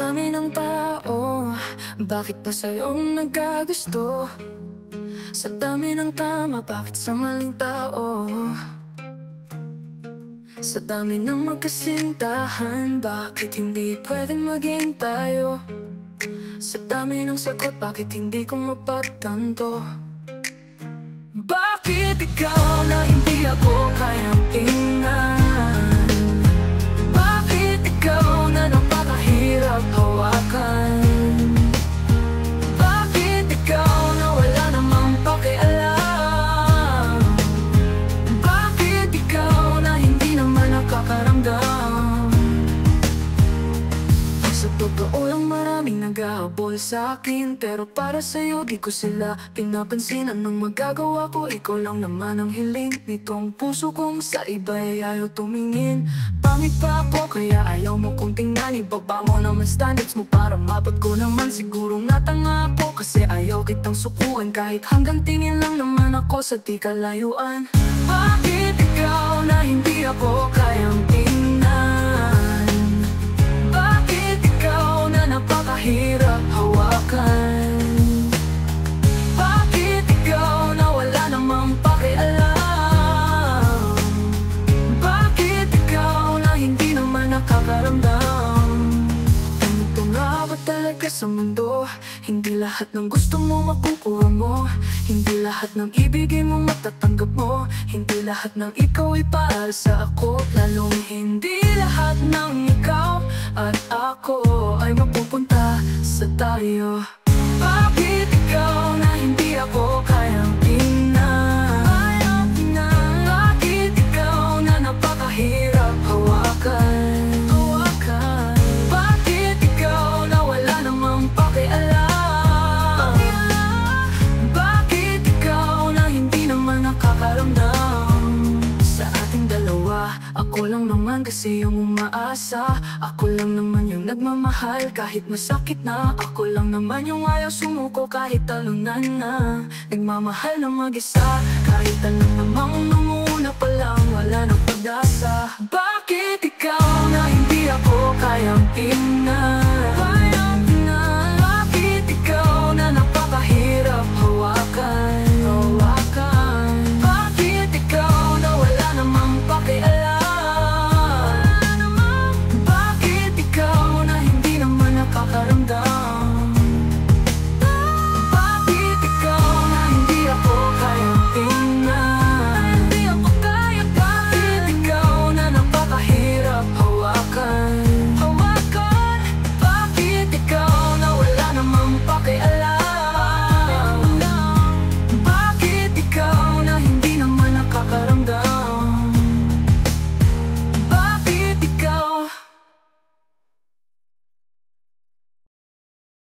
dami ng tao, bakit pa sa'yong nagkagusto? Sa dami ng tama, bakit sa maling tao? Sa dami ng magkasintahan, bakit hindi pwedeng maging tayo? Sa dami ng sagot, bakit hindi ko mapagtanto? Bakit ikaw na hindi ako kayang tingnan? Bakit ikaw na napakahirap hawakan? Bakit ikaw na wala namang pakialam? Bakit ikaw na hindi naman nakakaramdam? Sa totoo lang maraming nag-aabol sa akin, pero para sa'yo di ko sila pinapansin. Anong magagawa ko? Ikaw lang naman ang hiling nitong puso kong sa iba'y ayaw tumingin. Pangit pa ako kaya ayaw mo kong tingnan. Ibaba mo naman standards mo para mabag ko naman. Siguro nga tanga ako kasi ayaw kitang sukuan, kahit hanggang tingin lang naman ako sa di kalayuan. Bakit ikaw na hindi ako kayang tingnan? Bakit ikaw na napakahirap hawakan? Bakit ikaw na wala namang pakialam? Bakit ikaw na hindi naman nakakaramdam? Ganito nga ba talaga sa mundo? Hindi lahat ng gusto mo makukuha mo, hindi lahat ng ibigay mo matatanggap mo, hindi lahat ng ikaw ay para sa ako, lalong hindi lahat ng ikaw at ako ay mapupunta sa tayo. Bakit ikaw na hindi ako kayang tingnan? Bakit ikaw na napakahirap hawakan? Bakit ikaw na wala namang pakialam? Bakit ikaw na hindi naman nakakaramdam? Sa ating dalawa, ako lang naman kasi yung umaasa. Ako lang naman yung nagmamahal kahit masakit na. Ako lang naman yung ayaw sumuko kahit talunan na. Nagmamahal na mag-isa kahit alam namang